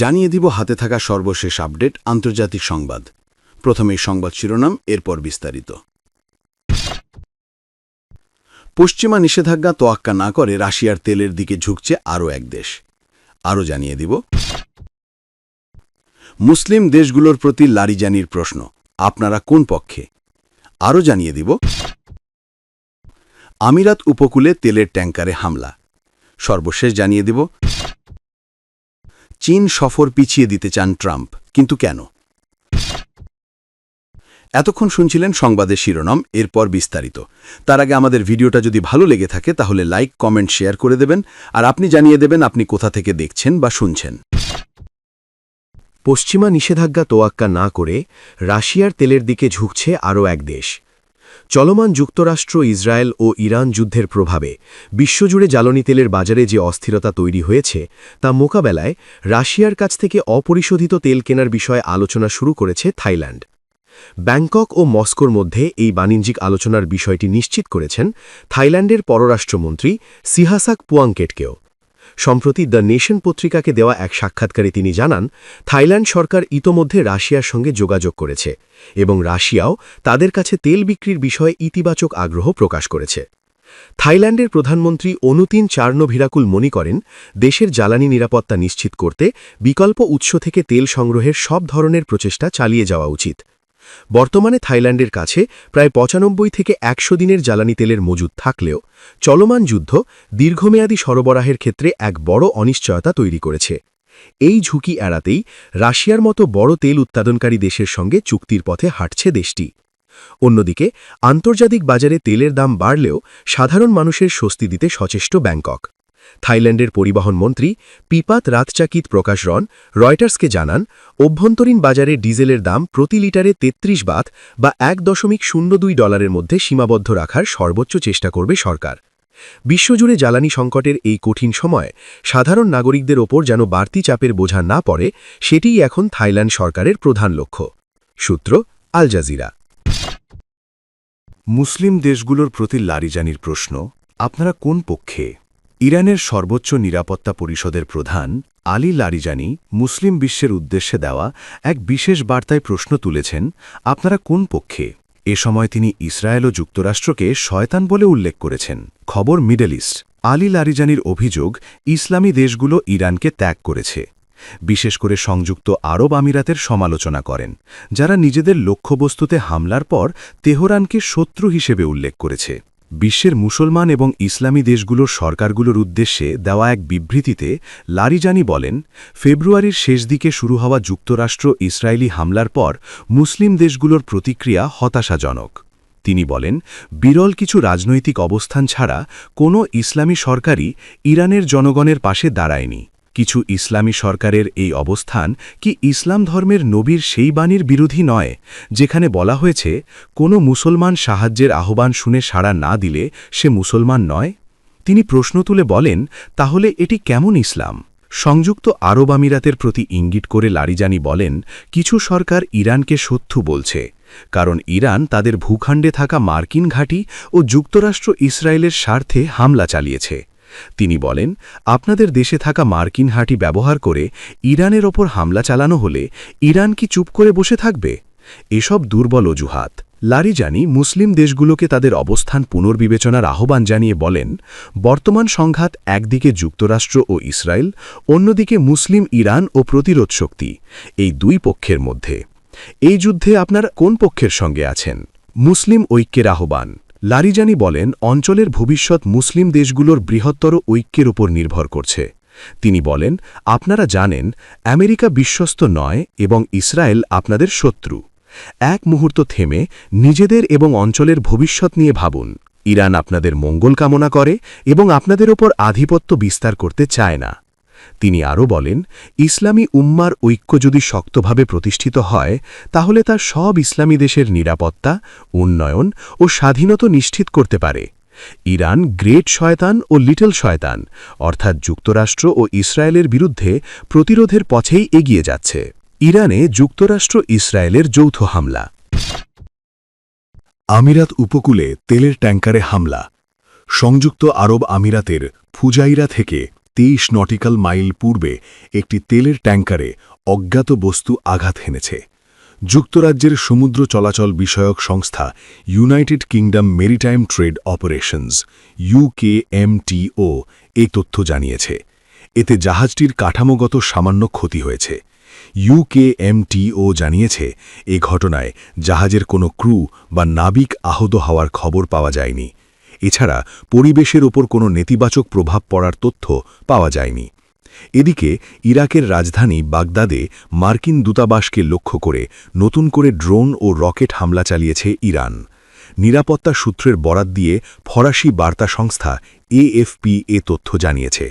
জানিয়ে দিব হাতে থাকা সর্বশেষ আপডেট আন্তর্জাতিক সংবাদ। প্রথমেই সংবাদ শিরোনাম, এরপর বিস্তারিত। পশ্চিমা নিষেধাজ্ঞা তোয়াক্কা না করে রাশিয়ার তেলের দিকে ঝুঁকছে আরও এক দেশ। আরও জানিয়ে দিব মুসলিম দেশগুলোর প্রতি লারিজানির প্রশ্ন, আপনারা কোন পক্ষে? আরও জানিয়ে দিব আমিরাত উপকূলে তেলের ট্যাঙ্কারে হামলা। সর্বশেষ জানিয়ে দিব চীন সফর পিছিয়ে দিতে চান ট্রাম্প, কিন্তু কেন? এতক্ষণ শুনছিলেন সংবাদের শিরোনাম, এরপর বিস্তারিত। তার আগে আমাদের ভিডিওটা যদি ভালো লেগে থাকে তাহলে লাইক, কমেন্ট, শেয়ার করে দেবেন, আর আপনি জানিয়ে দেবেন আপনি কোথা থেকে দেখছেন বা শুনছেন। পশ্চিমা নিষেধাজ্ঞা তোয়াক্কা না করে রাশিয়ার তেলের দিকে ঝুঁকছে আরও এক দেশ। চলমান যুক্তরাষ্ট্র, ইসরায়েল ও ইরান যুদ্ধের প্রভাবে বিশ্বজুড়ে জ্বালানি তেলের বাজারে যে অস্থিরতা তৈরি হয়েছে তা মোকাবেলায় রাশিয়ার কাছ থেকে অপরিশোধিত তেল কেনার বিষয়ে আলোচনা শুরু করেছে থাইল্যান্ড। ব্যাংকক ও মস্কোর মধ্যে এই বাণিজ্যিক আলোচনার বিষয়টি নিশ্চিত করেছেন থাইল্যান্ডের পররাষ্ট্রমন্ত্রী সিহাসাক পুয়াংকেটকেও। সম্প্রতি দ্য নেশন পত্রিকাকে দেওয়া এক সাক্ষাৎকারে তিনি জানান, থাইল্যান্ড সরকার ইতোমধ্যে রাশিয়ার সঙ্গে যোগাযোগ করেছে এবং রাশিয়াও তাদের কাছে তেল বিক্রির বিষয়ে ইতিবাচক আগ্রহ প্রকাশ করেছে। থাইল্যান্ডের প্রধানমন্ত্রী অনুতিন চার্নোভিরাকুল মনে করেন, দেশের জ্বালানি নিরাপত্তা নিশ্চিত করতে বিকল্প উৎস থেকে তেল সংগ্রহের সব ধরনের প্রচেষ্টা চালিয়ে যাওয়া উচিত। বর্তমানে থাইল্যান্ডের কাছে প্রায় ৯৫ থেকে ১০০ দিনের জ্বালানি তেলের মজুদ থাকলেও চলমান যুদ্ধ দীর্ঘমেয়াদী সরবরাহের ক্ষেত্রে এক বড় অনিশ্চয়তা তৈরি করেছে। এই ঝুঁকি এড়াতেই রাশিয়ার মতো বড় তেল উৎপাদনকারী দেশের সঙ্গে চুক্তির পথে হাঁটছে দেশটি। অন্যদিকে আন্তর্জাতিক বাজারে তেলের দাম বাড়লেও সাধারণ মানুষের স্বস্তি দিতে সচেষ্ট ব্যাংকক। থাইল্যান্ডের পরিবহন মন্ত্রী পিপাত রাতচাকিত প্রকাশ রন রয়টার্সকে জানান, অভ্যন্তরীণ বাজারে ডিজেলের দাম প্রতি লিটারে ৩৩ বাত বা $১.০২ মধ্যে সীমাবদ্ধ রাখার সর্বোচ্চ চেষ্টা করবে সরকার। বিশ্বজুড়ে জ্বালানি সংকটের এই কঠিন সময়ে সাধারণ নাগরিকদের ওপর যেন বাড়তি চাপের বোঝা না পড়ে, সেটিই এখন থাইল্যান্ড সরকারের প্রধান লক্ষ্য। সূত্র আল জাজিরা। মুসলিম দেশগুলোর প্রতি লারিজানির প্রশ্ন, আপনারা কোন পক্ষে? ইরানের সর্বোচ্চ নিরাপত্তা পরিষদের প্রধান আলী লারিজানি মুসলিম বিশ্বের উদ্দেশ্যে দেওয়া এক বিশেষ বার্তায় প্রশ্ন তুলেছেন, আপনারা কোন পক্ষে? এ সময় তিনি ইসরায়েল ও যুক্তরাষ্ট্রকে শয়তান বলে উল্লেখ করেছেন। খবর মিডল ইস্ট। আলী লারিজানির অভিযোগ, ইসলামী দেশগুলো ইরানকে ত্যাগ করেছে। বিশেষ করে সংযুক্ত আরব আমিরাতের সমালোচনা করেন, যারা নিজেদের লক্ষ্যবস্তুতে হামলার পর তেহরানকে শত্রু হিসেবে উল্লেখ করেছে। বিশ্বের মুসলমান এবং ইসলামী দেশগুলোর সরকারগুলোর উদ্দেশ্যে দেওয়া এক বিবৃতিতে লারিজানি বলেন, ফেব্রুয়ারির শেষ দিকে শুরু হওয়া যুক্তরাষ্ট্র ইসরায়েলি হামলার পর মুসলিম দেশগুলোর প্রতিক্রিয়া হতাশাজনক। তিনি বলেন, বিরল কিছু রাজনৈতিক অবস্থান ছাড়া কোনো ইসলামী সরকারই ইরানের জনগণের পাশে দাঁড়ায়নি। কিছু ইসলামী সরকারের এই অবস্থান কি ইসলাম ধর্মের নবীর সেই বাণীর বিরোধী নয়, যেখানে বলা হয়েছে কোনো মুসলমান সাহায্যের আহ্বান শুনে সাড়া না দিলে সে মুসলমান নয়? তিনি প্রশ্ন তুলে বলেন, তাহলে এটি কেমন ইসলাম? সংযুক্ত আরব আমিরাতের প্রতি ইঙ্গিত করে লারিজানি বলেন, কিছু সরকার ইরানকে শত্রু বলছে, কারণ ইরান তাদের ভূখণ্ডে থাকা মার্কিন ঘাঁটি ও যুক্তরাষ্ট্র ইসরায়েলের স্বার্থে হামলা চালিয়েছে। তিনি বলেন, আপনাদের দেশে থাকা মার্কিন ঘাঁটি ব্যবহার করে ইরানের ওপর হামলা চালানো হলে ইরান কি চুপ করে বসে থাকবে? এসব দুর্বল অজুহাত। লারিজানি মুসলিম দেশগুলোকে তাদের অবস্থান পুনর্বিবেচনার আহ্বান জানিয়ে বলেন, বর্তমান সংঘাত একদিকে যুক্তরাষ্ট্র ও ইসরায়েল, অন্যদিকে মুসলিম ইরান ও প্রতিরোধ শক্তি, এই দুই পক্ষের মধ্যে। এই যুদ্ধে আপনারা কোন পক্ষের সঙ্গে আছেন? মুসলিম ঐক্যের আহ্বান। লারিজানি বলেন, অঞ্চলের ভবিষ্যৎ মুসলিম দেশগুলোর বৃহত্তর ঐক্যের উপর নির্ভর করছে। তিনি বলেন, আপনারা জানেন আমেরিকা বিশ্বস্ত নয় এবং ইসরায়েল আপনাদের শত্রু। এক মুহূর্ত থেমে নিজেদের এবং অঞ্চলের ভবিষ্যৎ নিয়ে ভাবুন। ইরান আপনাদের মঙ্গল কামনা করে এবং আপনাদের ওপর আধিপত্য বিস্তার করতে চায় না। তিনি আরও বলেন, ইসলামী উম্মার ঐক্য যদি শক্তভাবে প্রতিষ্ঠিত হয় তাহলে তা সব ইসলামী দেশের নিরাপত্তা, উন্নয়ন ও স্বাধীনতা নিশ্চিত করতে পারে। ইরান গ্রেট শয়তান ও লিটল শয়তান, অর্থাৎ যুক্তরাষ্ট্র ও ইসরায়েলের বিরুদ্ধে প্রতিরোধের পথেই এগিয়ে যাচ্ছে। ইরানে যুক্তরাষ্ট্র ইসরায়েলের যৌথ হামলা। আমিরাত উপকূলে তেলের ট্যাঙ্কারে হামলা। সংযুক্ত আরব আমিরাতের ফুজাইরা থেকে 23 নটিক্যাল মাইল পূর্বে একটি তেলের ট্যাঙ্কারে অজ্ঞাত বস্তু আঘাত হেনেছে। যুক্তরাজ্যের সমুদ্র চলাচল বিষয়ক সংস্থা United kingdom maritime trade operations UKMTO এই তথ্য জানিয়েছে। এতে জাহাজটির কাঠামোগত সামান্য ক্ষতি হয়েছে। UKMTO জানিয়েছে এ ঘটনায় জাহাজের কোনো ক্রু বা নাবিক আহত হওয়ার খবর পাওয়া যায়নি। এছাড়া পরিবেশের ওপর কোনো নেতিবাচক প্রভাব পড়ার তথ্য পাওয়া যায়নি। এদিকে ইরাকের রাজধানী বাগদাদে মার্কিন দূতাবাসকে লক্ষ্য করে নতুন করে ড্রোন ও রকেট হামলা চালিয়েছে ইরান। নিরাপত্তা সূত্রের বরাত দিয়ে ফরাসি বার্তা সংস্থা AFP এ তথ্য জানিয়েছে।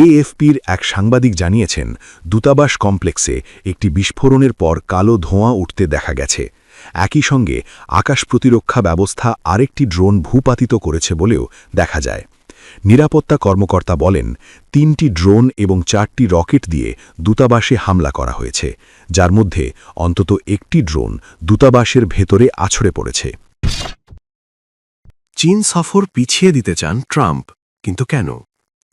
AFPর এক সাংবাদিক জানিয়েছেন, দূতাবাস কমপ্লেক্সে একটি বিস্ফোরণের পর কালো ধোঁয়া উঠতে দেখা গেছে। একই সঙ্গে আকাশ প্রতিরক্ষা ব্যবস্থা আরেকটি ড্রোন ভূপাতিত করেছে বলেও দেখা যায়। নিরাপত্তা কর্মকর্তা বলেন, 3টি ড্রোন এবং 4টি রকেট দিয়ে দূতাবাসে হামলা করা হয়েছে, যার মধ্যে অন্তত একটি ড্রোন দূতাবাসের ভেতরে আছড়ে পড়েছে। চীন সফর পিছিয়ে দিতে চান ট্রাম্প, কিন্তু কেন?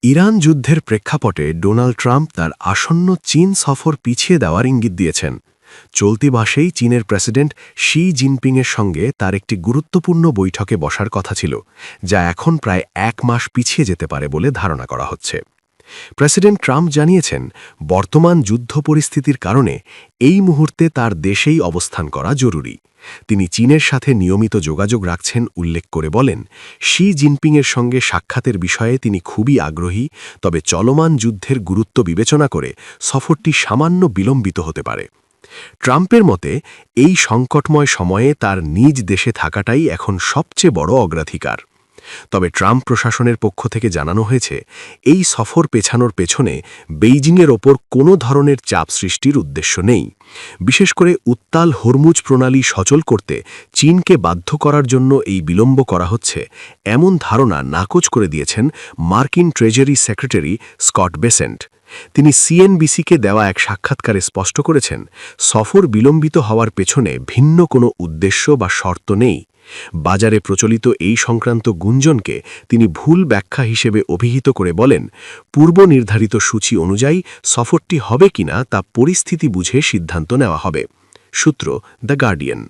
ইরান যুদ্ধের প্রেক্ষাপটে ডোনাল্ড ট্রাম্প তার আসন্ন চীন সফর পিছিয়ে দেওয়ার ইঙ্গিত দিয়েছেন। চলতি মাসেই চীনের প্রেসিডেন্ট শি জিনপিংয়ের সঙ্গে তার একটি গুরুত্বপূর্ণ বৈঠকে বসার কথা ছিল, যা এখন প্রায় 1 মাস পিছিয়ে যেতে পারে বলে ধারণা করা হচ্ছে। প্রেসিডেন্ট ট্রাম্প জানিয়েছেন, বর্তমান যুদ্ধ পরিস্থিতির কারণে এই মুহূর্তে তার দেশেই অবস্থান করা জরুরি। তিনি চীনের সাথে নিয়মিত যোগাযোগ রাখছেন উল্লেখ করে বলেন, শি জিনপিংয়ের সঙ্গে সাক্ষাতের বিষয়ে তিনি খুবই আগ্রহী, তবে চলমান যুদ্ধের গুরুত্ব বিবেচনা করে সফরটি সামান্য বিলম্বিত হতে পারে। ট্রাম্পের মতে এই সংকটময় সময়ে তার নিজ দেশে থাকাটাই এখন সবচেয়ে বড় অগ্রাধিকার। তবে ট্রাম্প প্রশাসনের পক্ষ থেকে জানানো হয়েছে, এই সফর পেছানোর পেছনে বেইজিংয়ের ওপর কোনো ধরনের চাপ সৃষ্টির উদ্দেশ্য নেই। বিশেষ করে উত্তাল হরমুজ প্রণালী সচল করতে চীনকে বাধ্য করার জন্য এই বিলম্ব করা হচ্ছে, এমন ধারণা নাকচ করে দিয়েছেন মার্কিন ট্রেজারি সেক্রেটারি স্কট বেসেন্ট। তিনি CNBCকে দেওয়া এক সাক্ষাৎকারে স্পষ্ট করেছেন, সফর বিলম্বিত হওয়ার পেছনে ভিন্ন কোনো উদ্দেশ্য বা শর্ত নেই। বাজারে প্রচলিত এই সংক্রান্ত গুঞ্জনকে তিনি ভুল ব্যাখ্যা হিসেবে অভিহিত করে বলেন, পূর্ব নির্ধারিত সূচি অনুযায়ী সফরটি হবে কিনা তা পরিস্থিতি বুঝে সিদ্ধান্ত নেওয়া হবে। সূত্র দ্য গার্ডিয়ান।